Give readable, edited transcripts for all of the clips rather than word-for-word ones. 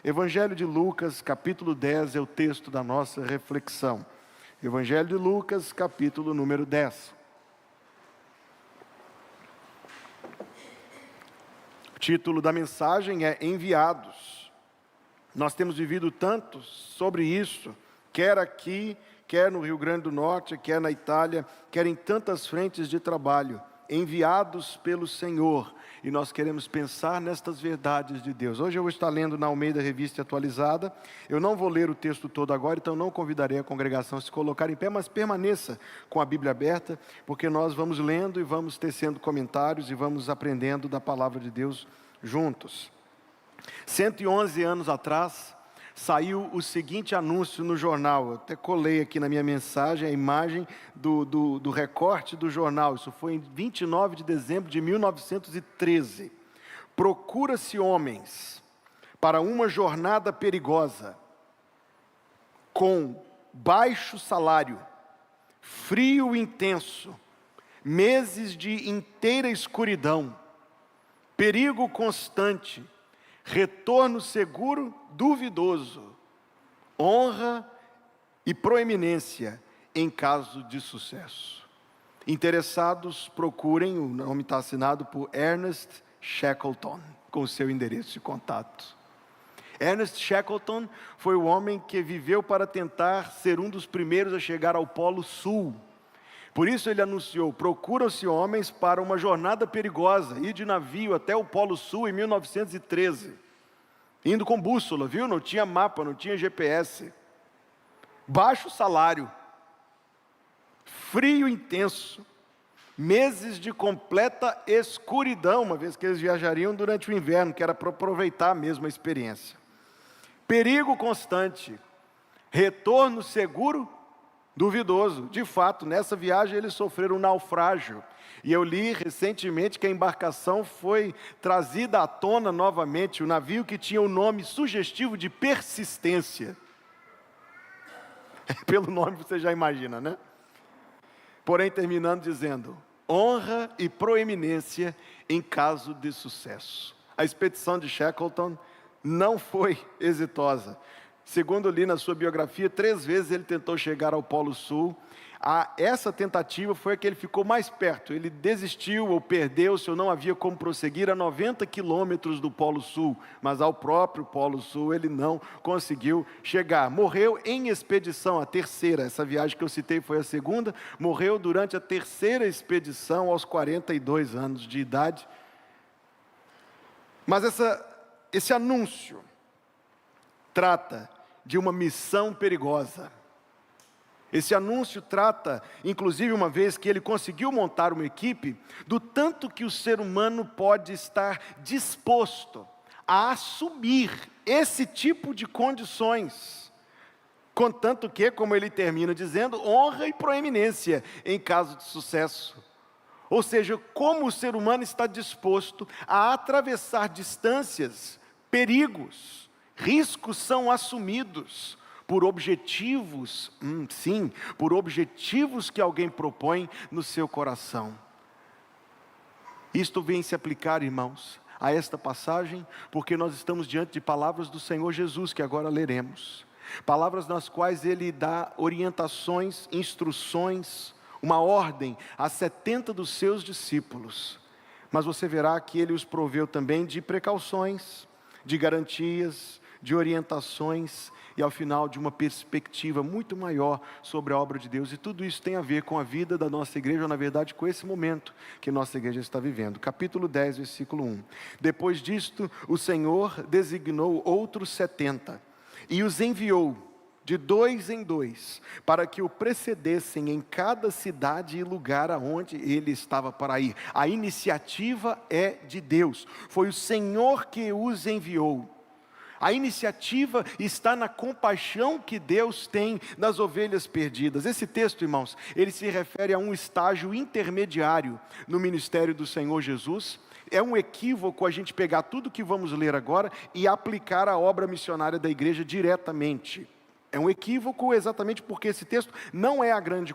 Evangelho de Lucas, capítulo 10, é o texto da nossa reflexão. Evangelho de Lucas, capítulo número 10. O título da mensagem é Enviados. Nós temos vivido tanto sobre isso, quer aqui, quer no Rio Grande do Norte, quer na Itália, quer em tantas frentes de trabalho, enviados pelo Senhor. E nós queremos pensar nestas verdades de Deus. Hoje eu vou estar lendo na Almeida Revista Atualizada. Eu não vou ler o texto todo agora, então não convidarei a congregação a se colocar em pé, mas permaneça com a Bíblia aberta, porque nós vamos lendo e vamos tecendo comentários e vamos aprendendo da palavra de Deus juntos. 111 anos atrás, saiu o seguinte anúncio no jornal. Eu até colei aqui na minha mensagem a imagem do recorte do jornal. Isso foi em 29 de dezembro de 1913. Procura-se homens para uma jornada perigosa, com baixo salário, frio intenso, meses de inteira escuridão, perigo constante, retorno seguro duvidoso, honra e proeminência em caso de sucesso. Interessados, procurem, o nome está assinado por Ernest Shackleton, com o seu endereço de contato. Ernest Shackleton foi o homem que viveu para tentar ser um dos primeiros a chegar ao Polo Sul. Por isso ele anunciou: procuram-se homens para uma jornada perigosa, ir de navio até o Polo Sul em 1913. Indo com bússola, viu? Não tinha mapa, não tinha GPS. Baixo salário, frio intenso, meses de completa escuridão, uma vez que eles viajariam durante o inverno, que era para aproveitar mesmo a experiência. Perigo constante, retorno seguro duvidoso. De fato, nessa viagem eles sofreram um naufrágio. E eu li recentemente que a embarcação foi trazida à tona novamente, o navio que tinha o nome sugestivo de Persistência. Pelo nome você já imagina, né? Porém, terminando dizendo: honra e proeminência em caso de sucesso. A expedição de Shackleton não foi exitosa. Segundo li na sua biografia, 3 vezes ele tentou chegar ao Polo Sul. Essa tentativa foi a que ele ficou mais perto. Ele desistiu ou perdeu-se ou não havia como prosseguir a 90 quilômetros do Polo Sul. Mas ao próprio Polo Sul ele não conseguiu chegar. Morreu em expedição, a terceira. Essa viagem que eu citei foi a segunda. Morreu durante a terceira expedição aos 42 anos de idade. Mas esse anúncio trata de uma missão perigosa. Esse anúncio trata, inclusive, uma vez que ele conseguiu montar uma equipe, do tanto que o ser humano pode estar disposto a assumir esse tipo de condições, contanto que, como ele termina dizendo, honra e proeminência em caso de sucesso. Ou seja, como o ser humano está disposto a atravessar distâncias, perigos, riscos são assumidos por objetivos, por objetivos que alguém propõe no seu coração. Isto vem se aplicar, irmãos, a esta passagem, porque nós estamos diante de palavras do Senhor Jesus, que agora leremos. Palavras nas quais Ele dá orientações, instruções, uma ordem a 70 dos seus discípulos. Mas você verá que Ele os proveu também de precauções, de garantias, de orientações e ao final de uma perspectiva muito maior sobre a obra de Deus. E tudo isso tem a ver com a vida da nossa igreja, ou na verdade com esse momento que nossa igreja está vivendo. Capítulo 10, versículo 1. Depois disto, o Senhor designou outros 70 e os enviou de 2 em 2, para que o precedessem em cada cidade e lugar aonde ele estava para ir. A iniciativa é de Deus, foi o Senhor que os enviou. A iniciativa está na compaixão que Deus tem das ovelhas perdidas. Esse texto, irmãos, ele se refere a um estágio intermediário no ministério do Senhor Jesus. É um equívoco a gente pegar tudo que vamos ler agora e aplicar a obra missionária da igreja diretamente. É um equívoco exatamente porque esse texto não é a grande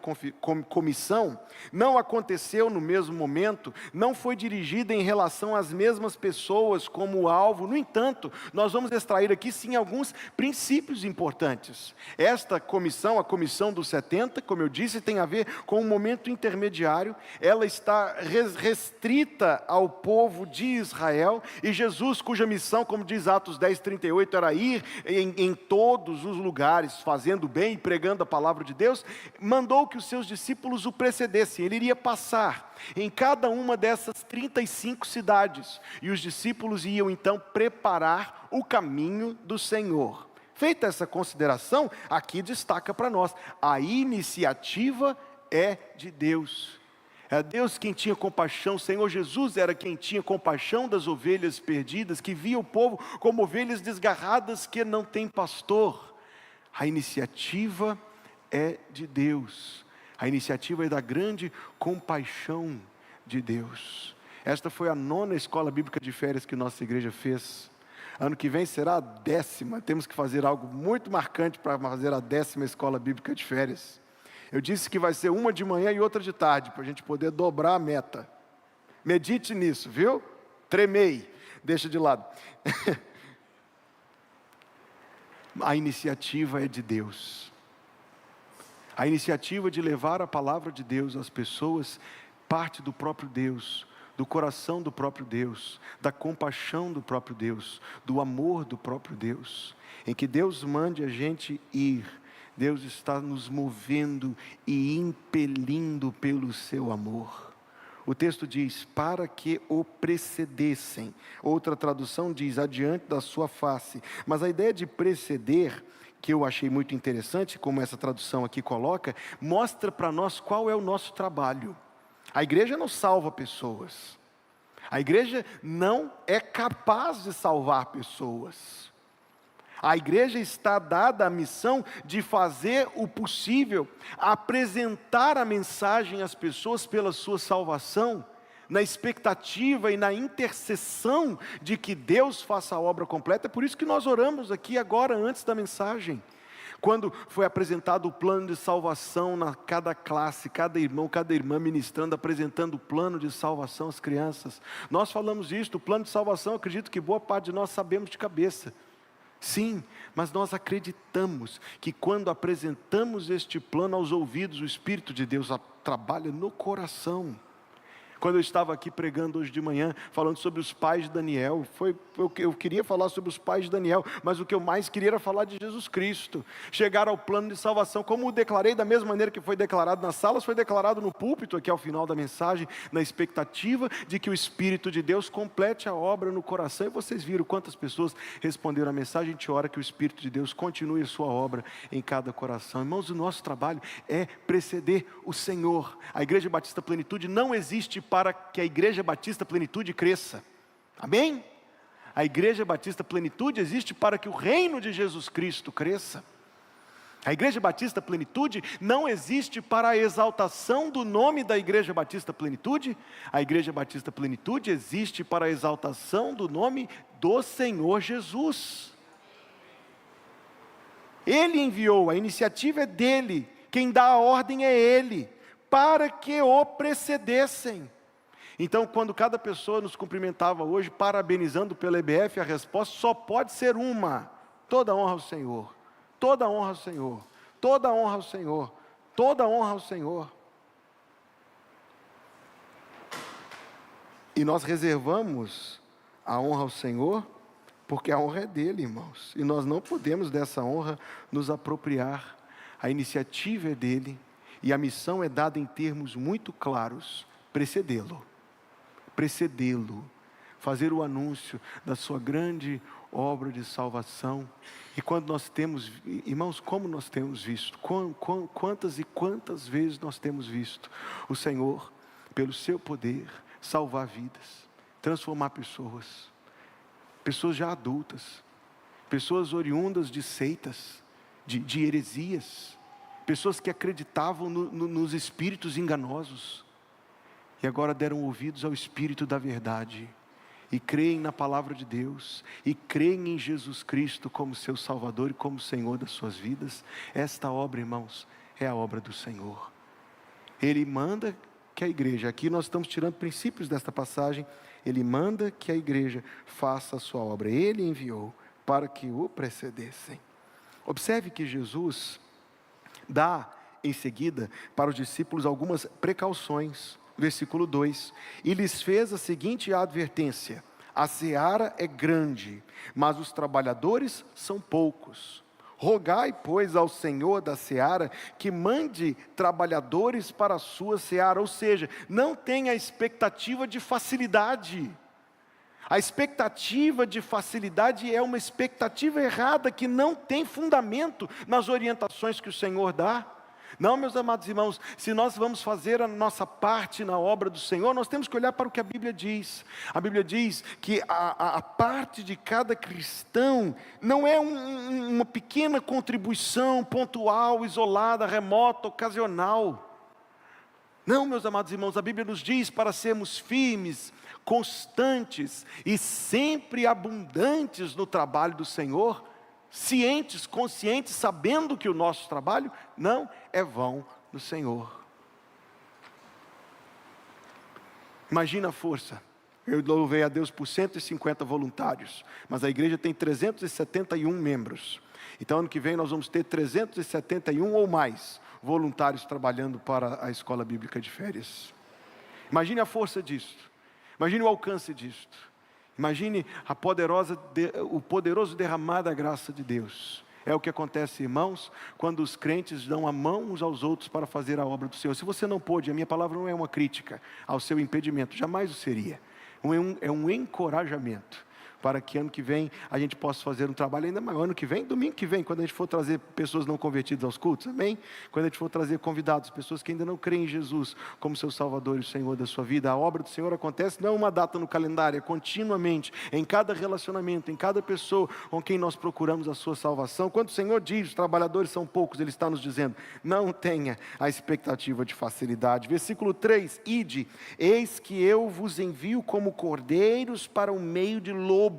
comissão, não aconteceu no mesmo momento, não foi dirigida em relação às mesmas pessoas como alvo. No entanto, nós vamos extrair aqui sim alguns princípios importantes. Esta comissão, a comissão dos 70, como eu disse, tem a ver com um momento intermediário, ela está restrita ao povo de Israel, e Jesus, cuja missão, como diz Atos 10:38, era ir em todos os lugares, fazendo bem e pregando a palavra de Deus, mandou que os seus discípulos o precedessem. Ele iria passar em cada uma dessas 35 cidades, e os discípulos iam então preparar o caminho do Senhor. Feita essa consideração, aqui destaca para nós: a iniciativa é de Deus. É Deus quem tinha compaixão. O Senhor Jesus era quem tinha compaixão das ovelhas perdidas, que via o povo como ovelhas desgarradas que não têm pastor. A iniciativa é de Deus. A iniciativa é da grande compaixão de Deus. Esta foi a 9ª escola bíblica de férias que nossa igreja fez. Ano que vem será a 10ª. Temos que fazer algo muito marcante para fazer a 10ª escola bíblica de férias. Eu disse que vai ser uma de manhã e outra de tarde, para a gente poder dobrar a meta. Medite nisso, viu? Tremei. Deixa de lado. A iniciativa é de Deus. A iniciativa de levar a palavra de Deus às pessoas parte do próprio Deus, do coração do próprio Deus, da compaixão do próprio Deus, do amor do próprio Deus. Em que Deus mande a gente ir, Deus está nos movendo e impelindo pelo seu amor. O texto diz: para que o precedessem. Outra tradução diz: adiante da sua face. Mas a ideia de preceder, que eu achei muito interessante, como essa tradução aqui coloca, mostra para nós qual é o nosso trabalho. A igreja não salva pessoas. A igreja não é capaz de salvar pessoas. A igreja está dada a missão de fazer o possível, apresentar a mensagem às pessoas pela sua salvação, na expectativa e na intercessão de que Deus faça a obra completa. É por isso que nós oramos aqui agora, antes da mensagem. Quando foi apresentado o plano de salvação, cada classe, cada irmão, cada irmã ministrando, apresentando o plano de salvação às crianças, nós falamos isto, o plano de salvação, acredito que boa parte de nós sabemos de cabeça. Sim, mas nós acreditamos que quando apresentamos este plano aos ouvidos, o Espírito de Deus trabalha no coração. Quando eu estava aqui pregando hoje de manhã, falando sobre os pais de Daniel, eu queria falar sobre os pais de Daniel, mas o que eu mais queria era falar de Jesus Cristo, chegar ao plano de salvação, como o declarei, da mesma maneira que foi declarado nas salas, foi declarado no púlpito, aqui ao final da mensagem, na expectativa de que o Espírito de Deus complete a obra no coração. E vocês viram quantas pessoas responderam a mensagem. A gente ora que o Espírito de Deus continue a sua obra em cada coração. Irmãos, o nosso trabalho é preceder o Senhor. A Igreja Batista Plenitude não existe para que a Igreja Batista Plenitude cresça. Amém? A Igreja Batista Plenitude existe para que o reino de Jesus Cristo cresça. A Igreja Batista Plenitude não existe para a exaltação do nome da Igreja Batista Plenitude. A Igreja Batista Plenitude existe para a exaltação do nome do Senhor Jesus. Ele enviou, a iniciativa é dele, quem dá a ordem é ele, para que o precedessem. Então, quando cada pessoa nos cumprimentava hoje, parabenizando pela EBF, a resposta só pode ser uma: toda honra ao Senhor, toda honra ao Senhor, toda honra ao Senhor, toda honra ao Senhor. E nós reservamos a honra ao Senhor, porque a honra é dele, irmãos, e nós não podemos dessa honra nos apropriar. A iniciativa é dele, e a missão é dada em termos muito claros: precedê-lo, fazer o anúncio da sua grande obra de salvação. E quando nós temos, irmãos, como nós temos visto, quantas e quantas vezes nós temos visto o Senhor, pelo seu poder, salvar vidas, transformar pessoas já adultas, pessoas oriundas de seitas, de heresias, pessoas que acreditavam nos espíritos enganosos, e agora deram ouvidos ao Espírito da verdade, e creem na palavra de Deus, e creem em Jesus Cristo como seu Salvador e como Senhor das suas vidas, esta obra, irmãos, é a obra do Senhor. Ele manda que a igreja, aqui nós estamos tirando princípios desta passagem, Ele manda que a igreja faça a sua obra. Ele enviou para que o precedessem. Observe que Jesus dá em seguida para os discípulos algumas precauções. Versículo 2: e lhes fez a seguinte advertência: a seara é grande, mas os trabalhadores são poucos. Rogai, pois, ao Senhor da seara que mande trabalhadores para a sua seara. Ou seja, não tenha expectativa de facilidade. A expectativa de facilidade é uma expectativa errada que não tem fundamento nas orientações que o Senhor dá. Não, meus amados irmãos, se nós vamos fazer a nossa parte na obra do Senhor, nós temos que olhar para o que a Bíblia diz. A Bíblia diz que a parte de cada cristão não é uma pequena contribuição pontual, isolada, remota, ocasional. Não, meus amados irmãos, a Bíblia nos diz para sermos firmes, constantes e sempre abundantes no trabalho do Senhor, cientes, conscientes, sabendo que o nosso trabalho não é vão no Senhor. Imagina a força. Eu louvei a Deus por 150 voluntários, mas a igreja tem 371 membros. Então ano que vem nós vamos ter 371 ou mais voluntários trabalhando para a escola bíblica de férias. Imagine a força disso. Imagine o alcance disto. Imagine o poderoso derramar da graça de Deus. É o que acontece, irmãos, quando os crentes dão a mão uns aos outros para fazer a obra do Senhor. Se você não pôde, a minha palavra não é uma crítica ao seu impedimento, jamais o seria. É um encorajamento para que ano que vem a gente possa fazer um trabalho ainda maior. Ano que vem, domingo que vem, quando a gente for trazer pessoas não convertidas aos cultos, amém? Quando a gente for trazer convidados, pessoas que ainda não creem em Jesus como seu Salvador e Senhor da sua vida. A obra do Senhor acontece não é uma data no calendário, é continuamente, em cada relacionamento, em cada pessoa com quem nós procuramos a sua salvação. Quando o Senhor diz, os trabalhadores são poucos, Ele está nos dizendo, não tenha a expectativa de facilidade. Versículo 3, ide, eis que eu vos envio como cordeiros para o meio de lobos.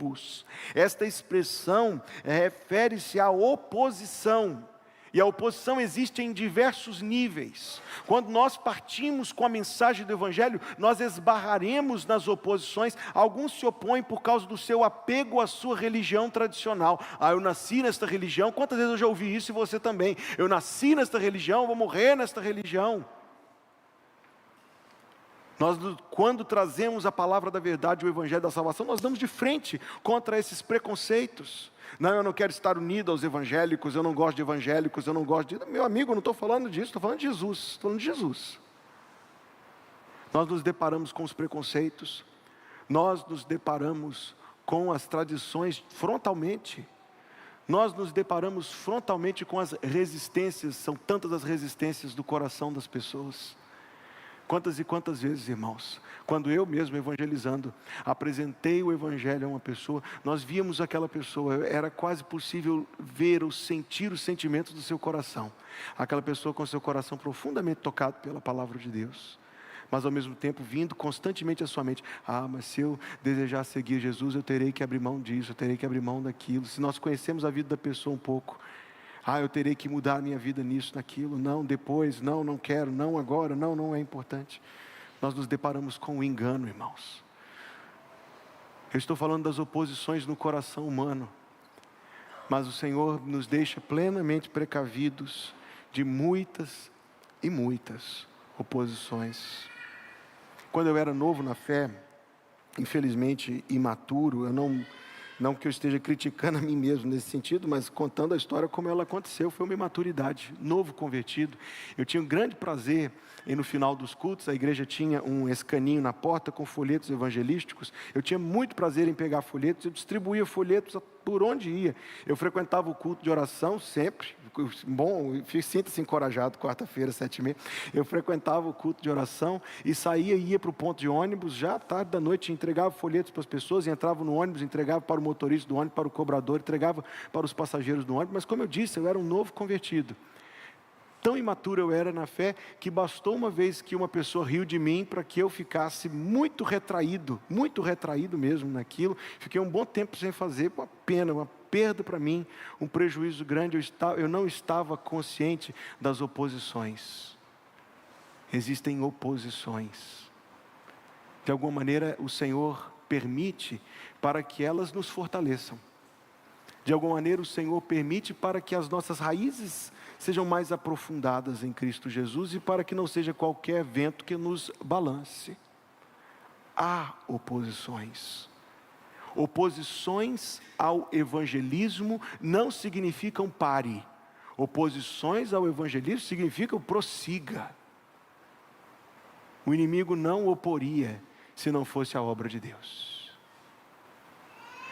Esta expressão refere-se à oposição, e a oposição existe em diversos níveis. Quando nós partimos com a mensagem do Evangelho, nós esbarraremos nas oposições. Alguns se opõem por causa do seu apego à sua religião tradicional. Eu nasci nesta religião. Quantas vezes eu já ouvi isso e você também? Eu nasci nesta religião, vou morrer nesta religião. Nós, quando trazemos a palavra da verdade, o Evangelho da salvação, nós damos de frente contra esses preconceitos. Não, eu não quero estar unido aos evangélicos, eu não gosto de evangélicos, eu não gosto de... Meu amigo, eu não estou falando disso, estou falando de Jesus, estou falando de Jesus. Nós nos deparamos com os preconceitos, nós nos deparamos com as tradições frontalmente, nós nos deparamos frontalmente com as resistências, são tantas as resistências do coração das pessoas. Quantas e quantas vezes, irmãos, quando eu mesmo evangelizando, apresentei o Evangelho a uma pessoa, nós víamos aquela pessoa, era quase possível ver ou sentir os sentimentos do seu coração. Aquela pessoa com seu coração profundamente tocado pela palavra de Deus, mas ao mesmo tempo vindo constantemente à sua mente, mas se eu desejar seguir Jesus, eu terei que abrir mão disso, eu terei que abrir mão daquilo. Se nós conhecemos a vida da pessoa um pouco, eu terei que mudar a minha vida nisso, naquilo, não, depois, não quero, não agora, não é importante. Nós nos deparamos com o engano, irmãos. Eu estou falando das oposições no coração humano, mas o Senhor nos deixa plenamente precavidos de muitas e muitas oposições. Quando eu era novo na fé, infelizmente imaturo, não que eu esteja criticando a mim mesmo nesse sentido, mas contando a história como ela aconteceu, foi uma imaturidade, novo convertido. Eu tinha um grande prazer em no final dos cultos, a igreja tinha um escaninho na porta com folhetos evangelísticos. Eu tinha muito prazer em pegar folhetos, eu distribuía folhetos por onde ia. Eu frequentava o culto de oração sempre, bom, sinta-se encorajado, quarta-feira, 7h30. Eu frequentava o culto de oração e saía e ia para o ponto de ônibus, já tarde da noite, entregava folhetos para as pessoas, entrava no ônibus, entregava para o motorista do ônibus, para o cobrador, entregava para os passageiros do ônibus. Mas como eu disse, eu era um novo convertido. Tão imaturo eu era na fé, que bastou uma vez que uma pessoa riu de mim para que eu ficasse muito retraído mesmo naquilo. Fiquei um bom tempo sem fazer, uma pena, uma perda para mim, um prejuízo grande. Eu não estava consciente das oposições. Existem oposições. De alguma maneira o Senhor permite para que elas nos fortaleçam. De alguma maneira o Senhor permite para que as nossas raízes sejam mais aprofundadas em Cristo Jesus e para que não seja qualquer vento que nos balance. Há oposições. Oposições ao evangelismo não significam pare. Oposições ao evangelismo significam prossiga. O inimigo não oporia se não fosse a obra de Deus.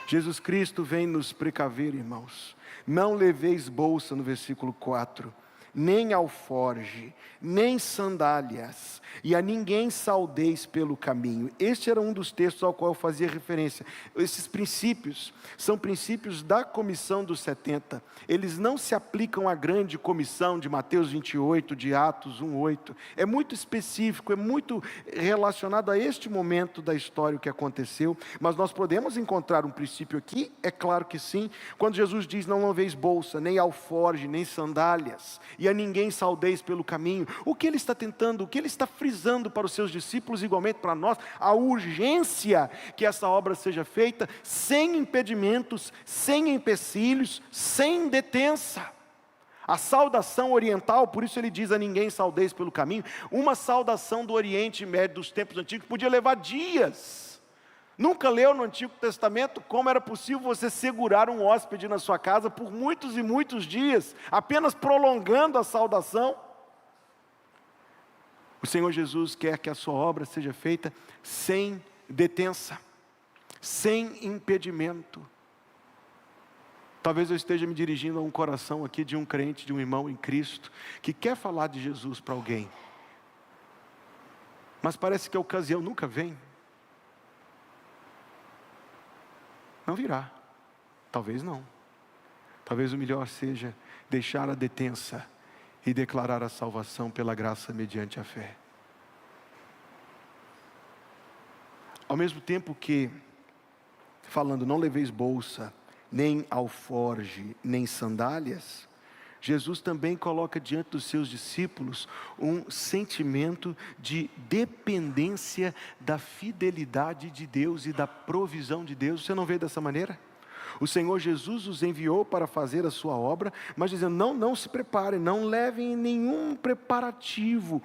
Jesus Cristo vem nos precaver, irmãos. Não leveis bolsa, no versículo 4, nem alforge, nem sandálias, e a ninguém saudeis pelo caminho. Este era um dos textos ao qual eu fazia referência. Esses princípios são princípios da comissão dos 70. Eles não se aplicam à grande comissão de Mateus 28, de Atos 1:8. É muito específico, é muito relacionado a este momento da história o que aconteceu, mas nós podemos encontrar um princípio aqui, é claro que sim, quando Jesus diz: não leveis bolsa, nem alforge, nem sandálias, e a ninguém saudeis pelo caminho. O que ele está tentando, o que ele está frisando para os seus discípulos, igualmente para nós, a urgência que essa obra seja feita sem impedimentos, sem empecilhos, sem detença. A saudação oriental, por isso ele diz: a ninguém saudeis pelo caminho. Uma saudação do Oriente Médio dos tempos antigos podia levar dias. Nunca leu no Antigo Testamento como era possível você segurar um hóspede na sua casa por muitos e muitos dias, apenas prolongando a saudação? O Senhor Jesus quer que a sua obra seja feita sem detença, sem impedimento. Talvez eu esteja me dirigindo a um coração aqui de um crente, de um irmão em Cristo, que quer falar de Jesus para alguém, mas parece que a ocasião nunca vem. Não virá, talvez não. Talvez o melhor seja deixar a detença e declarar a salvação pela graça mediante a fé. Ao mesmo tempo que, falando, não leveis bolsa, nem alforge, nem sandálias, Jesus também coloca diante dos seus discípulos um sentimento de dependência da fidelidade de Deus e da provisão de Deus. Você não vê dessa maneira? O Senhor Jesus os enviou para fazer a sua obra, mas dizendo: não se preparem, não levem nenhum preparativo.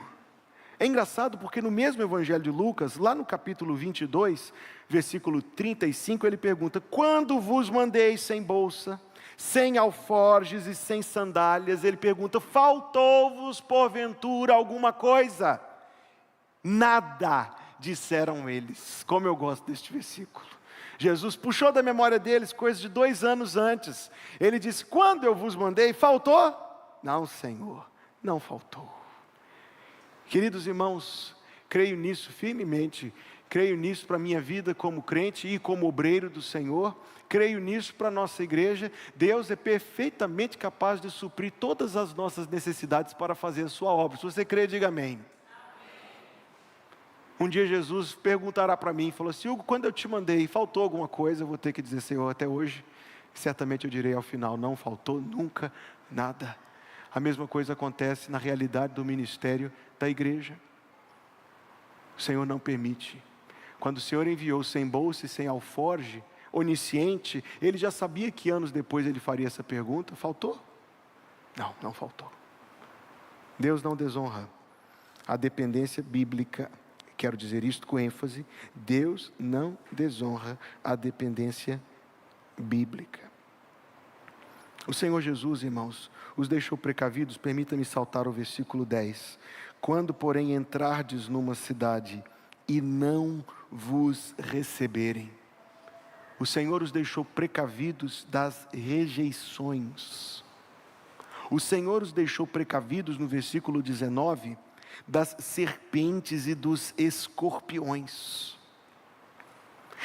É engraçado porque no mesmo Evangelho de Lucas, lá no capítulo 22, versículo 35, ele pergunta: quando vos mandei sem bolsa, sem alforjes e sem sandálias? Ele pergunta: faltou-vos porventura alguma coisa? Nada, disseram eles. Como eu gosto deste versículo. Jesus puxou da memória deles coisas de 2 anos antes. Ele disse: quando eu vos mandei, faltou? Não, Senhor, não faltou. Queridos irmãos, creio nisso firmemente. Creio nisso para a minha vida como crente e como obreiro do Senhor. Creio nisso para a nossa igreja. Deus é perfeitamente capaz de suprir todas as nossas necessidades para fazer a sua obra. Se você crê, diga amém. Um dia Jesus perguntará para mim, falou assim: Hugo, quando eu te mandei, faltou alguma coisa? Eu vou ter que dizer: Senhor, até hoje, certamente eu direi ao final: não faltou nunca nada. A mesma coisa acontece na realidade do ministério da igreja. O Senhor não permite. Quando o Senhor enviou sem bolsa e sem alforge, onisciente, Ele já sabia que anos depois Ele faria essa pergunta. Faltou? Não, não faltou. Deus não desonra a dependência bíblica. Quero dizer isto com ênfase: Deus não desonra a dependência bíblica. O Senhor Jesus, irmãos, os deixou precavidos. Permita-me saltar o versículo 10. Quando, porém, entrardes numa cidade e não vos receberem. O Senhor os deixou precavidos das rejeições. O Senhor os deixou precavidos, no versículo 19, das serpentes e dos escorpiões.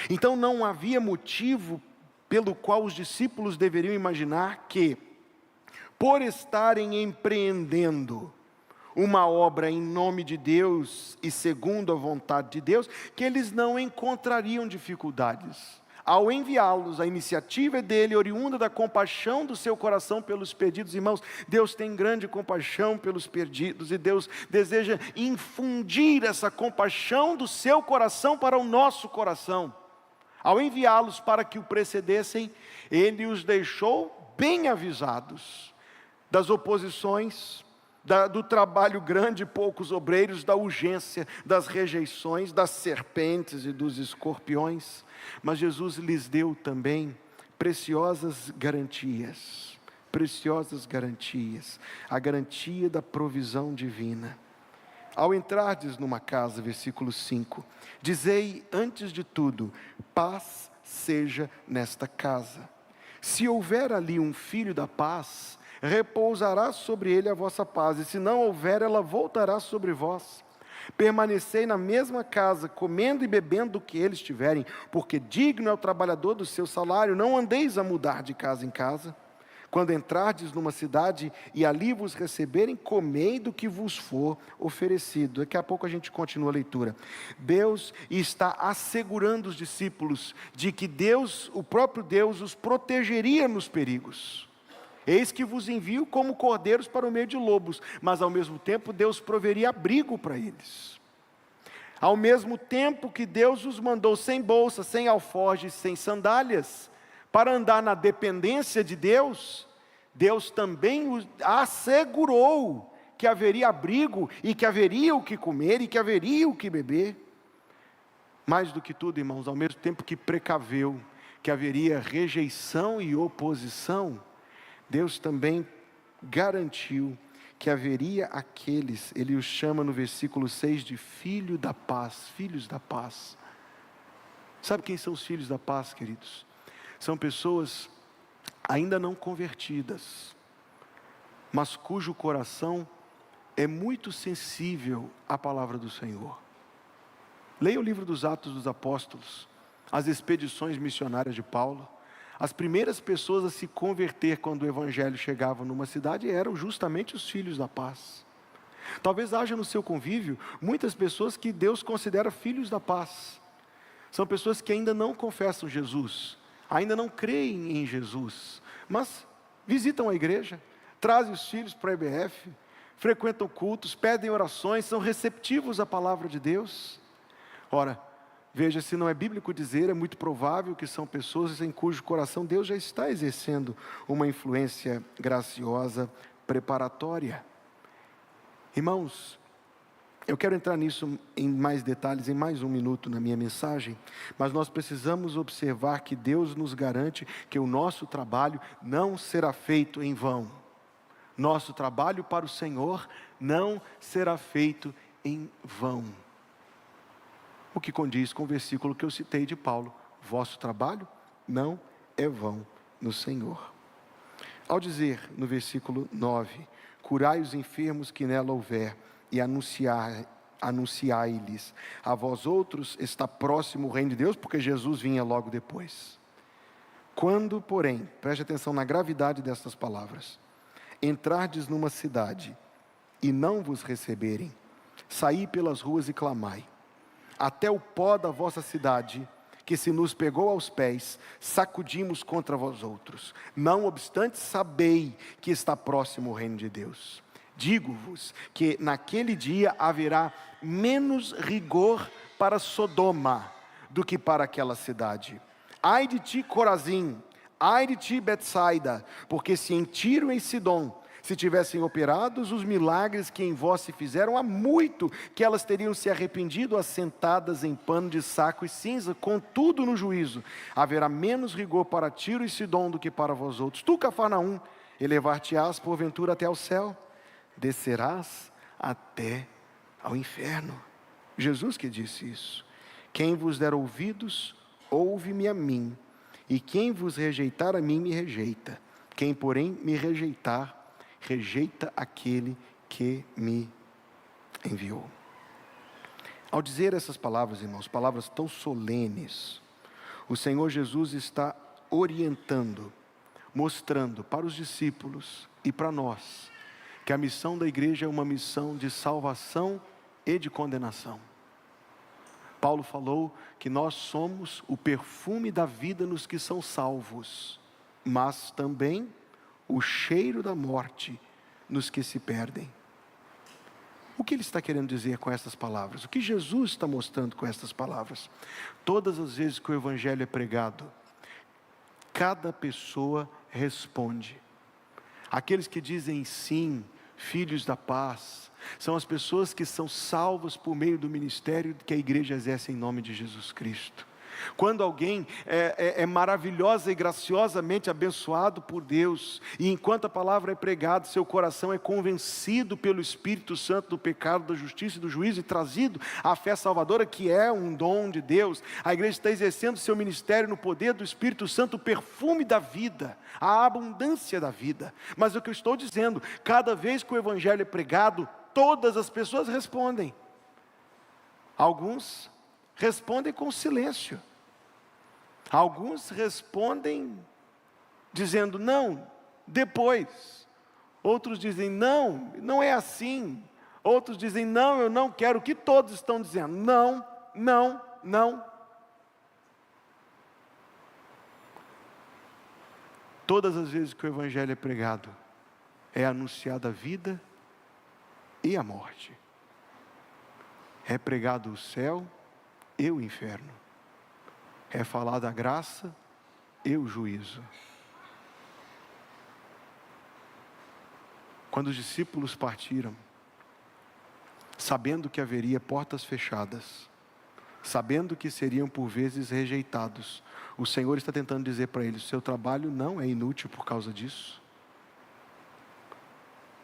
Então não havia motivo pelo qual os discípulos deveriam imaginar que, por estarem empreendendo uma obra em nome de Deus e segundo a vontade de Deus, que eles não encontrariam dificuldades. Ao enviá-los, a iniciativa é dele, oriunda da compaixão do seu coração pelos perdidos. Irmãos, Deus tem grande compaixão pelos perdidos, e Deus deseja infundir essa compaixão do seu coração para o nosso coração. Ao enviá-los para que o precedessem, ele os deixou bem avisados das oposições, do trabalho grande e poucos obreiros, da urgência, das rejeições, das serpentes e dos escorpiões. Mas Jesus lhes deu também preciosas garantias, a garantia da provisão divina. Ao entrardes numa casa, versículo 5, dizei antes de tudo, paz seja nesta casa. Se houver ali um filho da paz, repousará sobre ele a vossa paz, e se não houver, ela voltará sobre vós. Permanecei na mesma casa, comendo e bebendo do que eles tiverem, porque digno é o trabalhador do seu salário. Não andeis a mudar de casa em casa. Quando entrardes numa cidade e ali vos receberem, comei do que vos for oferecido. Daqui a pouco a gente continua a leitura. Deus está assegurando os discípulos de que Deus, o próprio Deus, os protegeria nos perigos. Eis que vos envio como cordeiros para o meio de lobos, mas ao mesmo tempo Deus proveria abrigo para eles. Ao mesmo tempo que Deus os mandou sem bolsa, sem alforjes, sem sandálias, para andar na dependência de Deus, Deus também os assegurou que haveria abrigo, e que haveria o que comer, e que haveria o que beber. Mais do que tudo, irmãos, ao mesmo tempo que precaveu que haveria rejeição e oposição, Deus também garantiu que haveria aqueles, ele os chama no versículo 6 de filhos da paz. Sabe quem são os filhos da paz, queridos? São pessoas ainda não convertidas, mas cujo coração é muito sensível à palavra do Senhor. Leia o livro dos Atos dos Apóstolos, as expedições missionárias de Paulo. As primeiras pessoas a se converter quando o evangelho chegava numa cidade eram justamente os filhos da paz. Talvez haja no seu convívio muitas pessoas que Deus considera filhos da paz. São pessoas que ainda não confessam Jesus, ainda não creem em Jesus, mas visitam a igreja, trazem os filhos para a EBF, frequentam cultos, pedem orações, são receptivos à palavra de Deus. Ora, veja, se não é bíblico dizer, é muito provável que são pessoas em cujo coração Deus já está exercendo uma influência graciosa, preparatória. Irmãos, eu quero entrar nisso em mais detalhes, em mais um minuto na minha mensagem, mas nós precisamos observar que Deus nos garante que o nosso trabalho não será feito em vão. Nosso trabalho para o Senhor não será feito em vão. O que condiz com o versículo que eu citei de Paulo: vosso trabalho não é vão no Senhor. Ao dizer no versículo 9, curai os enfermos que nela houver, e anunciai-lhes, a vós outros está próximo o reino de Deus, porque Jesus vinha logo depois. Quando, porém, preste atenção na gravidade destas palavras, entrardes numa cidade e não vos receberem, saí pelas ruas e clamai, até o pó da vossa cidade, que se nos pegou aos pés, sacudimos contra vós outros. Não obstante, sabei que está próximo o reino de Deus. Digo-vos que naquele dia haverá menos rigor para Sodoma do que para aquela cidade. Ai de ti, Corazim, ai de ti, Betsaida, porque se em Tiro e em Sidom se tivessem operados os milagres que em vós se fizeram, há muito que elas teriam se arrependido, assentadas em pano de saco e cinza. Contudo, no juízo haverá menos rigor para Tiro e Sidom do que para vós outros. Tu, Cafarnaum, elevar-te-ás porventura até ao céu, descerás até ao inferno. Jesus que disse isso. Quem vos der ouvidos, ouve-me a mim, e quem vos rejeitar a mim, me rejeita. Quem, porém, me rejeitar, rejeita aquele que me enviou. Ao dizer essas palavras, irmãos, palavras tão solenes, o Senhor Jesus está orientando, mostrando para os discípulos e para nós que a missão da igreja é uma missão de salvação e de condenação. Paulo falou que nós somos o perfume da vida nos que são salvos, mas também o cheiro da morte nos que se perdem. O que ele está querendo dizer com essas palavras? O que Jesus está mostrando com essas palavras? Todas as vezes que o evangelho é pregado, cada pessoa responde. Aqueles que dizem sim, filhos da paz, são as pessoas que são salvas por meio do ministério que a igreja exerce em nome de Jesus Cristo. Quando alguém é maravilhosa e graciosamente abençoado por Deus, e enquanto a palavra é pregada, seu coração é convencido pelo Espírito Santo do pecado, da justiça e do juízo, e trazido à fé salvadora, que é um dom de Deus, a igreja está exercendo seu ministério no poder do Espírito Santo, o perfume da vida, a abundância da vida. Mas o que eu estou dizendo, cada vez que o evangelho é pregado, todas as pessoas respondem. Alguns respondem com silêncio. Alguns respondem dizendo não, depois. Outros dizem não, não é assim. Outros dizem não, eu não quero. O que todos estão dizendo? Não, não, não. Todas as vezes que o evangelho é pregado, é anunciada a vida e a morte. É pregado o céu e o inferno. É falada a graça e o juízo. Quando os discípulos partiram, sabendo que haveria portas fechadas, sabendo que seriam por vezes rejeitados, o Senhor está tentando dizer para eles: seu trabalho não é inútil por causa disso.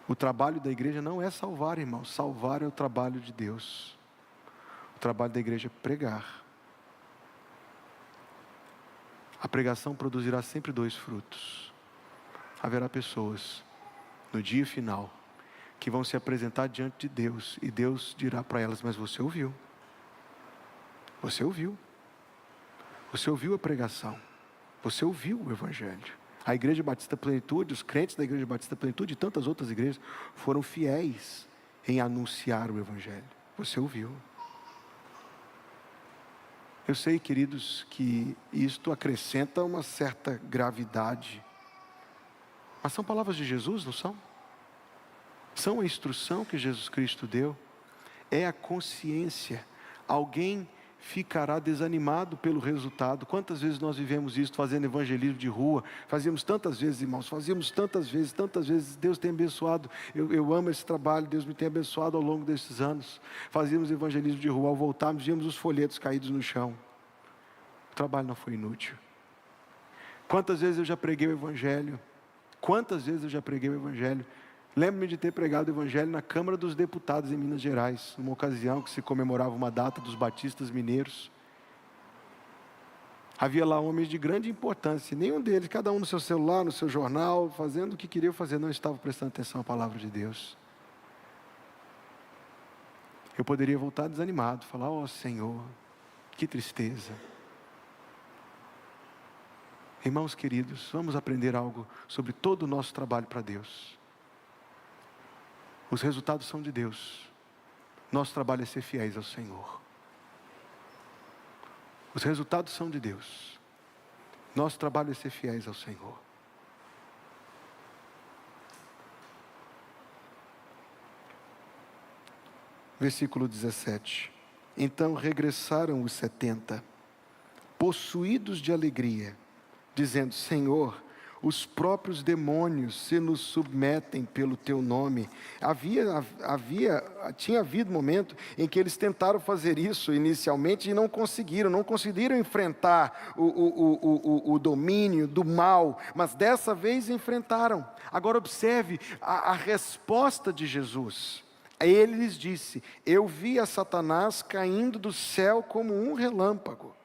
O trabalho da igreja não é salvar, irmãos. Salvar é o trabalho de Deus. O trabalho da igreja é pregar. A pregação produzirá sempre 2 frutos. Haverá pessoas, no dia final, que vão se apresentar diante de Deus, e Deus dirá para elas: mas você ouviu. Você ouviu. Você ouviu a pregação. Você ouviu o evangelho. A Igreja Batista Plenitude, os crentes da Igreja Batista Plenitude e tantas outras igrejas foram fiéis em anunciar o evangelho. Você ouviu. Eu sei, queridos, que isto acrescenta uma certa gravidade. Mas são palavras de Jesus, não são? São a instrução que Jesus Cristo deu. É a consciência. Alguém ficará desanimado pelo resultado. Quantas vezes nós vivemos isso fazendo evangelismo de rua? Fazíamos tantas vezes, irmãos, fazíamos tantas vezes. Deus tem abençoado. Eu amo esse trabalho, Deus me tem abençoado ao longo desses anos. Fazíamos evangelismo de rua, ao voltarmos, víamos os folhetos caídos no chão. O trabalho não foi inútil. Quantas vezes eu já preguei o evangelho? Quantas vezes eu já preguei o evangelho? Lembro-me de ter pregado o evangelho na Câmara dos Deputados em Minas Gerais, numa ocasião que se comemorava uma data dos batistas mineiros. Havia lá homens de grande importância, nenhum deles, cada um no seu celular, no seu jornal, fazendo o que queria fazer, não estava prestando atenção à palavra de Deus. Eu poderia voltar desanimado, falar: ó Senhor, que tristeza. Irmãos queridos, vamos aprender algo sobre todo o nosso trabalho para Deus. Os resultados são de Deus. Nosso trabalho é ser fiéis ao Senhor. Os resultados são de Deus. Nosso trabalho é ser fiéis ao Senhor. Versículo 17. Então regressaram os 70, possuídos de alegria, dizendo: Senhor, os próprios demônios se nos submetem pelo teu nome. Tinha havido momento em que eles tentaram fazer isso inicialmente e não conseguiram enfrentar o domínio do mal, mas dessa vez enfrentaram. Agora observe a resposta de Jesus. Ele lhes disse: eu vi a Satanás caindo do céu como um relâmpago.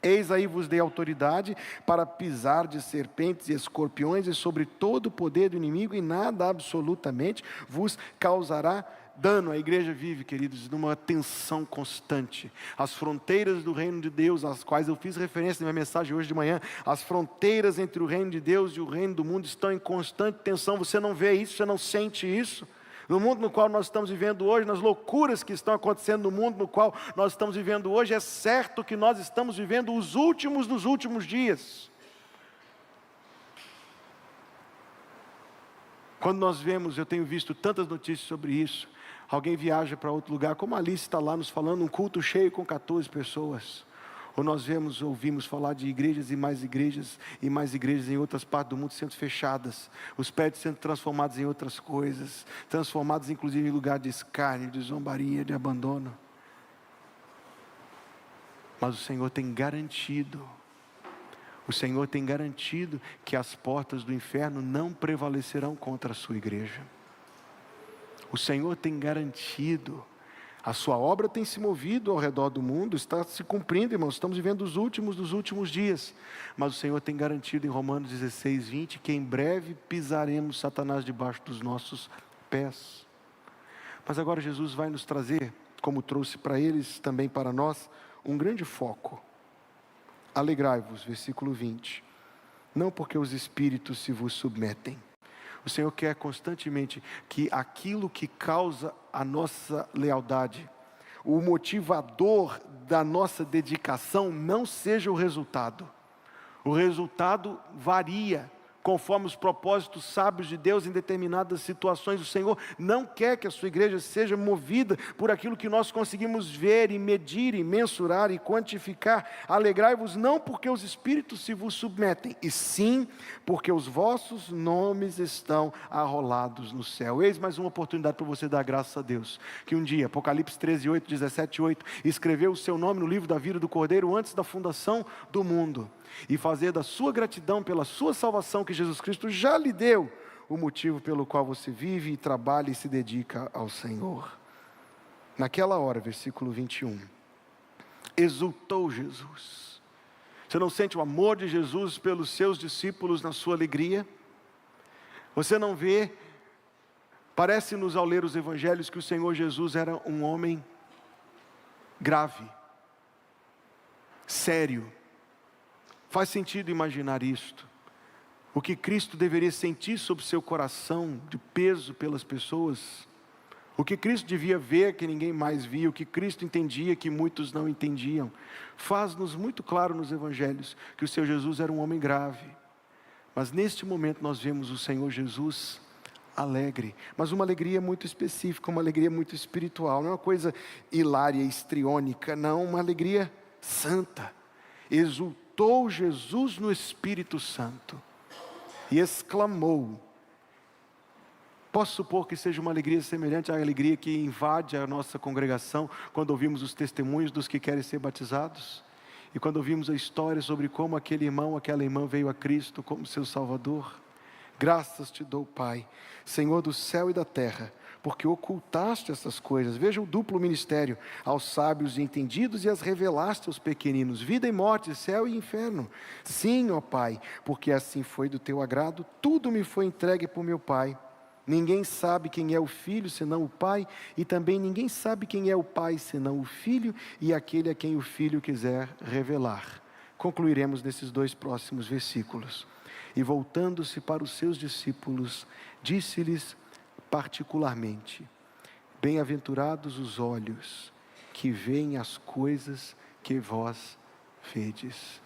Eis aí vos dei autoridade para pisar de serpentes e escorpiões e sobre todo o poder do inimigo, e nada absolutamente vos causará dano, a igreja vive, queridos, numa tensão constante. As fronteiras do reino de Deus, às quais eu fiz referência na minha mensagem hoje de manhã, as fronteiras entre o reino de Deus e o reino do mundo estão em constante tensão. Você não vê isso, você não sente isso? No mundo no qual nós estamos vivendo hoje, nas loucuras que estão acontecendo no mundo no qual nós estamos vivendo hoje, é certo que nós estamos vivendo os últimos dos últimos dias. Quando nós vemos, eu tenho visto tantas notícias sobre isso, alguém viaja para outro lugar, como a Alice está lá nos falando, um culto cheio com 14 pessoas. Ou nós ouvimos falar de igrejas e mais igrejas em outras partes do mundo sendo fechadas, os prédios sendo transformados em outras coisas, transformados inclusive em lugar de escárnio, de zombaria, de abandono. Mas o Senhor tem garantido que as portas do inferno não prevalecerão contra a sua igreja. O Senhor tem garantido, a sua obra tem se movido ao redor do mundo, está se cumprindo, irmãos, estamos vivendo os últimos dos últimos dias, mas o Senhor tem garantido em Romanos 16, 20, que em breve pisaremos Satanás debaixo dos nossos pés. Mas agora Jesus vai nos trazer, como trouxe para eles, também para nós, um grande foco. Alegrai-vos, versículo 20, não porque os espíritos se vos submetem. O Senhor quer constantemente que aquilo que causa a nossa lealdade, o motivador da nossa dedicação, não seja o resultado. O resultado varia conforme os propósitos sábios de Deus em determinadas situações. O Senhor não quer que a sua igreja seja movida por aquilo que nós conseguimos ver e medir e mensurar e quantificar. Alegrai-vos não porque os espíritos se vos submetem, e sim porque os vossos nomes estão arrolados no céu. Eis mais uma oportunidade para você dar graças a Deus, que um dia, Apocalipse 13, 8, 17, 8, escreveu o seu nome no livro da vida do Cordeiro antes da fundação do mundo, e fazer da sua gratidão pela sua salvação que Jesus Cristo já lhe deu, o motivo pelo qual você vive e trabalha e se dedica ao Senhor. Naquela hora, versículo 21, exultou Jesus. Você não sente o amor de Jesus pelos seus discípulos na sua alegria? Você não vê, parece-nos ao ler os evangelhos que o Senhor Jesus era um homem grave, sério. Faz sentido imaginar isto. O que Cristo deveria sentir sobre seu coração de peso pelas pessoas. O que Cristo devia ver que ninguém mais via. O que Cristo entendia que muitos não entendiam. Faz-nos muito claro nos evangelhos que o Senhor Jesus era um homem grave. Mas neste momento nós vemos o Senhor Jesus alegre. Mas uma alegria muito específica, uma alegria muito espiritual. Não é uma coisa hilária, histriônica, não. Uma alegria santa. Exultou Jesus no Espírito Santo e exclamou. Posso supor que seja uma alegria semelhante à alegria que invade a nossa congregação quando ouvimos os testemunhos dos que querem ser batizados, e quando ouvimos a história sobre como aquele irmão, aquela irmã veio a Cristo como seu Salvador. Graças te dou, Pai, Senhor do céu e da terra, porque ocultaste essas coisas, veja o duplo ministério, aos sábios e entendidos, e as revelaste aos pequeninos, vida e morte, céu e inferno. Sim, ó Pai, porque assim foi do teu agrado, tudo me foi entregue por meu Pai. Ninguém sabe quem é o Filho, senão o Pai, e também ninguém sabe quem é o Pai, senão o Filho, e aquele a quem o Filho quiser revelar. Concluiremos nesses dois próximos versículos. E voltando-se para os seus discípulos, disse-lhes particularmente: bem-aventurados os olhos que veem as coisas que vós vedes.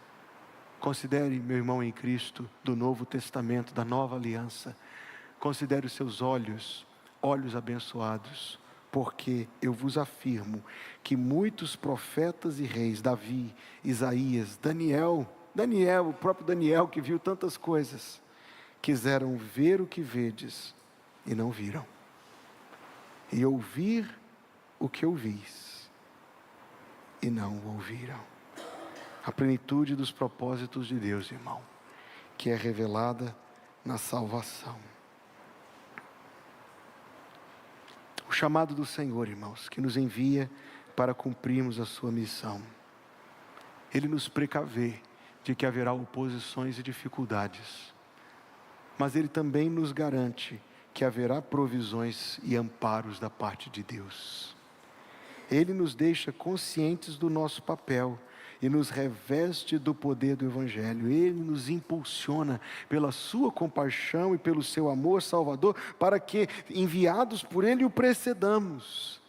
Considere, meu irmão em Cristo, do Novo Testamento, da Nova Aliança, considere os seus olhos, olhos abençoados, porque eu vos afirmo que muitos profetas e reis, Davi, Isaías, Daniel, o próprio Daniel que viu tantas coisas, quiseram ver o que vedes e não viram, e ouvir o que ouvis e não ouviram. A plenitude dos propósitos de Deus, irmão, que é revelada na salvação. O chamado do Senhor, irmãos, que nos envia para cumprirmos a sua missão. Ele nos precavê de que haverá oposições e dificuldades, mas Ele também nos garante que haverá provisões e amparos da parte de Deus. Ele nos deixa conscientes do nosso papel e nos reveste do poder do Evangelho. Ele nos impulsiona pela sua compaixão e pelo seu amor salvador, para que, enviados por Ele, o precedamos.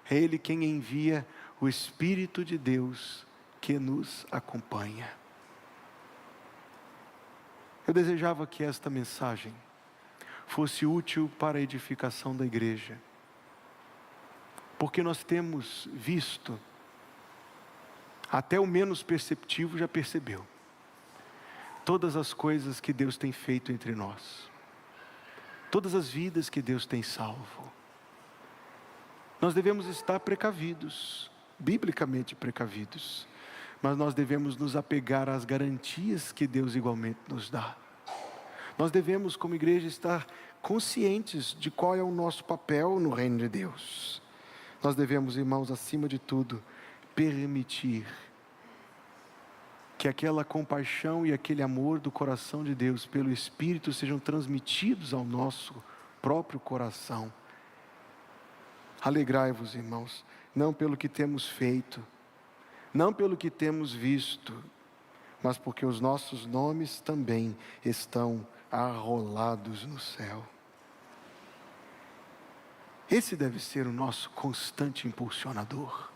É Ele quem envia o Espírito de Deus que nos acompanha. Eu desejava que esta mensagem fosse útil para a edificação da igreja, porque nós temos visto, até o menos perceptivo já percebeu, todas as coisas que Deus tem feito entre nós, todas as vidas que Deus tem salvo. Nós devemos estar precavidos, biblicamente precavidos, mas nós devemos nos apegar às garantias que Deus igualmente nos dá. Nós devemos, como igreja, estar conscientes de qual é o nosso papel no reino de Deus. Nós devemos, irmãos, acima de tudo, permitir que aquela compaixão e aquele amor do coração de Deus pelo Espírito sejam transmitidos ao nosso próprio coração. Alegrai-vos, irmãos, não pelo que temos feito, não pelo que temos visto, mas porque os nossos nomes também estão arrolados no céu. Esse deve ser o nosso constante impulsionador.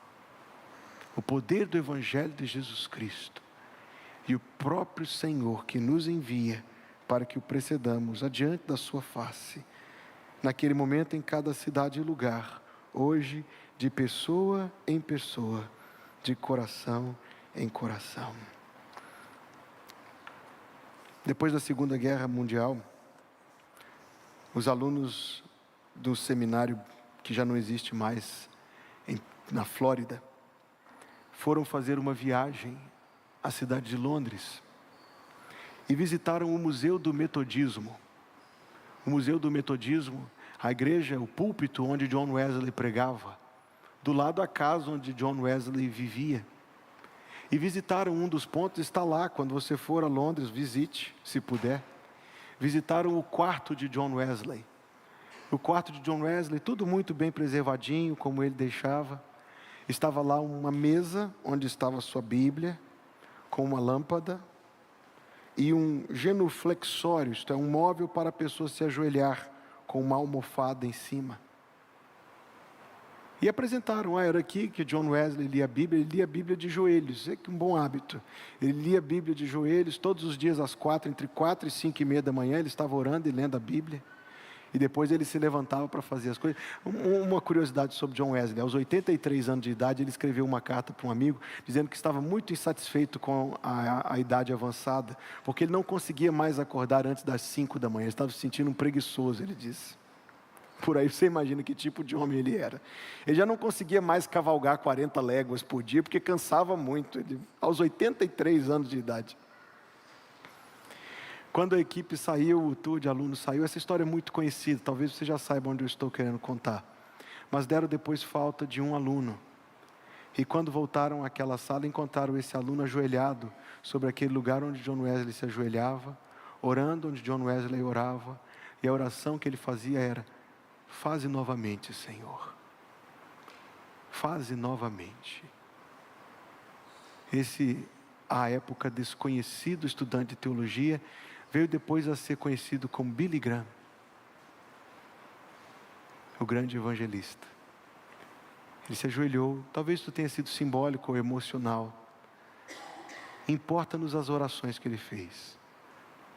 O poder do Evangelho de Jesus Cristo e o próprio Senhor que nos envia para que o precedamos adiante da sua face, naquele momento em cada cidade e lugar, hoje de pessoa em pessoa, de coração em coração. Depois da Segunda Guerra Mundial, os alunos do seminário, que já não existe mais, na Flórida, foram fazer uma viagem à cidade de Londres e visitaram o Museu do Metodismo. O Museu do Metodismo, a igreja, o púlpito onde John Wesley pregava, do lado da casa onde John Wesley vivia. E visitaram um dos pontos, está lá, quando você for a Londres, visite, se puder. Visitaram o quarto de John Wesley. O quarto de John Wesley, tudo muito bem preservadinho, como ele deixava. Estava lá uma mesa, onde estava a sua Bíblia, com uma lâmpada, e um genuflexório, isto é, um móvel para a pessoa se ajoelhar, com uma almofada em cima. E apresentaram, era aqui que John Wesley lia a Bíblia, ele lia a Bíblia de joelhos, é que um bom hábito. Ele lia a Bíblia de joelhos, todos os dias às 4, entre 4 e 5 e meia da manhã, ele estava orando e lendo a Bíblia. E depois ele se levantava para fazer as coisas. Uma curiosidade sobre John Wesley: aos 83 anos de idade, ele escreveu uma carta para um amigo, dizendo que estava muito insatisfeito com a idade avançada, porque ele não conseguia mais acordar antes das 5 da manhã, ele estava se sentindo um preguiçoso, ele disse. Por aí você imagina que tipo de homem ele era. Ele já não conseguia mais cavalgar 40 léguas por dia, porque cansava muito, aos 83 anos de idade. Quando a equipe saiu, o tour de alunos saiu, essa história é muito conhecida, talvez você já saiba onde eu estou querendo contar. Mas deram depois falta de um aluno. E quando voltaram àquela sala, encontraram esse aluno ajoelhado sobre aquele lugar onde John Wesley se ajoelhava, orando onde John Wesley orava, e a oração que ele fazia era: faze novamente, Senhor. Faze novamente. Esse, à época, desconhecido estudante de teologia, veio depois a ser conhecido como Billy Graham, o grande evangelista. Ele se ajoelhou, talvez isso tenha sido simbólico ou emocional. Importa-nos as orações que ele fez.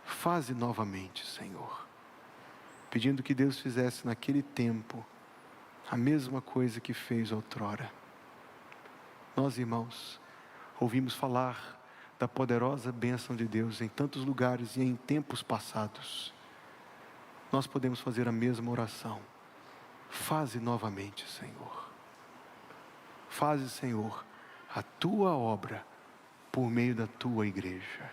Faze novamente, Senhor. Pedindo que Deus fizesse naquele tempo a mesma coisa que fez outrora. Nós, irmãos, ouvimos falar da poderosa bênção de Deus em tantos lugares e em tempos passados. Nós podemos fazer a mesma oração. Faze novamente, Senhor. Faze, Senhor, a tua obra por meio da tua igreja.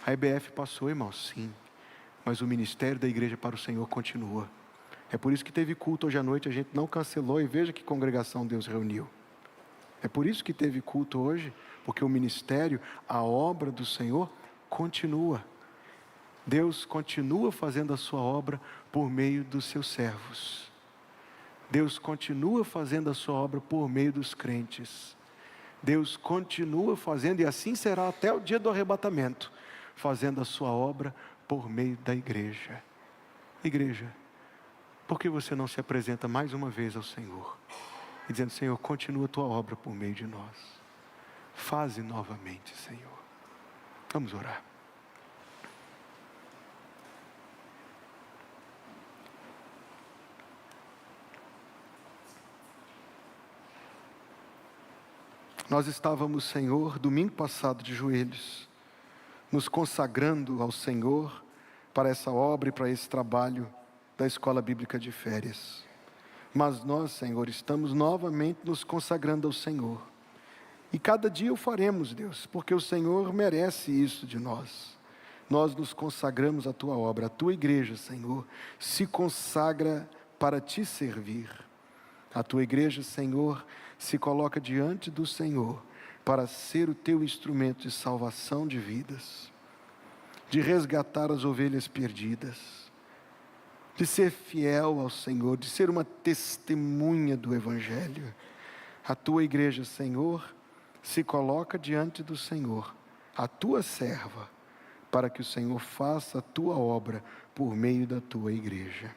A IBF passou, irmãos, sim, mas o ministério da igreja para o Senhor continua. É por isso que teve culto hoje à noite, a gente não cancelou, e veja que congregação Deus reuniu. É por isso que teve culto hoje, porque o ministério, a obra do Senhor continua. Deus continua fazendo a sua obra por meio dos seus servos. Deus continua fazendo a sua obra por meio dos crentes. Deus continua fazendo, e assim será até o dia do arrebatamento, fazendo a sua obra por meio da igreja. Igreja, por que você não se apresenta mais uma vez ao Senhor? E dizendo: Senhor, continua a tua obra por meio de nós. Faze novamente, Senhor. Vamos orar. Nós estávamos, Senhor, domingo passado de joelhos, nos consagrando ao Senhor para essa obra e para esse trabalho da Escola Bíblica de Férias. Mas nós, Senhor, estamos novamente nos consagrando ao Senhor. E cada dia o faremos, Deus, porque o Senhor merece isso de nós. Nós nos consagramos à Tua obra, a Tua igreja, Senhor, se consagra para Te servir. A Tua igreja, Senhor, se coloca diante do Senhor para ser o Teu instrumento de salvação de vidas, de resgatar as ovelhas perdidas, de ser fiel ao Senhor, de ser uma testemunha do Evangelho. A Tua igreja, Senhor, se coloca diante do Senhor, a Tua serva, para que o Senhor faça a Tua obra por meio da Tua igreja.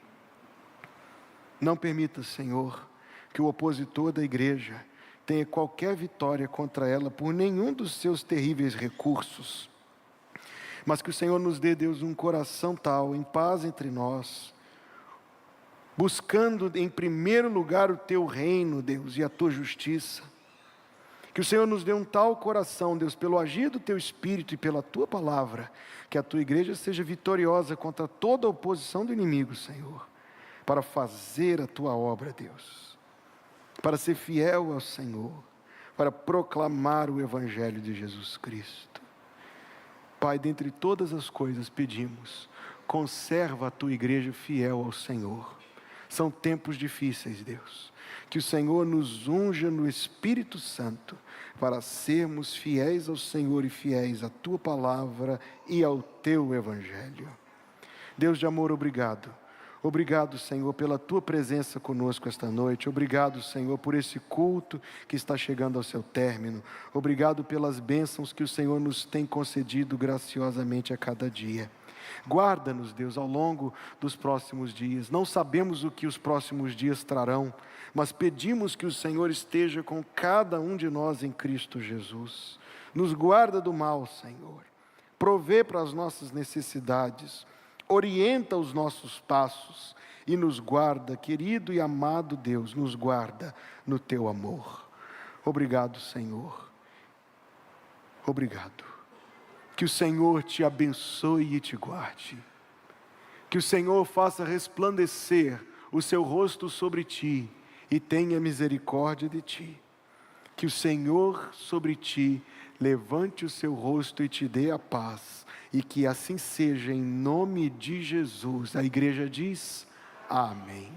Não permita, Senhor, que o opositor da igreja tenha qualquer vitória contra ela por nenhum dos seus terríveis recursos, mas que o Senhor nos dê, Deus, um coração tal, em paz entre nós, buscando em primeiro lugar o Teu reino, Deus, e a Tua justiça. Que o Senhor nos dê um tal coração, Deus, pelo agir do Teu Espírito e pela Tua palavra, que a Tua igreja seja vitoriosa contra toda a oposição do inimigo, Senhor, para fazer a Tua obra, Deus, para ser fiel ao Senhor, para proclamar o Evangelho de Jesus Cristo. Pai, dentre todas as coisas pedimos, conserva a Tua igreja fiel ao Senhor. São tempos difíceis, Deus, que o Senhor nos unja no Espírito Santo, para sermos fiéis ao Senhor e fiéis à Tua palavra e ao Teu Evangelho. Deus de amor, obrigado. Obrigado, Senhor, pela Tua presença conosco esta noite. Obrigado, Senhor, por esse culto que está chegando ao seu término. Obrigado pelas bênçãos que o Senhor nos tem concedido graciosamente a cada dia. Guarda-nos, Deus, ao longo dos próximos dias. Não sabemos o que os próximos dias trarão, mas pedimos que o Senhor esteja com cada um de nós em Cristo Jesus. Nos guarda do mal, Senhor. Provê para as nossas necessidades. Orienta os nossos passos e nos guarda, querido e amado Deus, nos guarda no Teu amor. Obrigado, Senhor. Obrigado. Que o Senhor te abençoe e te guarde. Que o Senhor faça resplandecer o seu rosto sobre ti e tenha misericórdia de ti. Que o Senhor sobre ti levante o seu rosto e te dê a paz. E que assim seja, em nome de Jesus. A igreja diz: amém.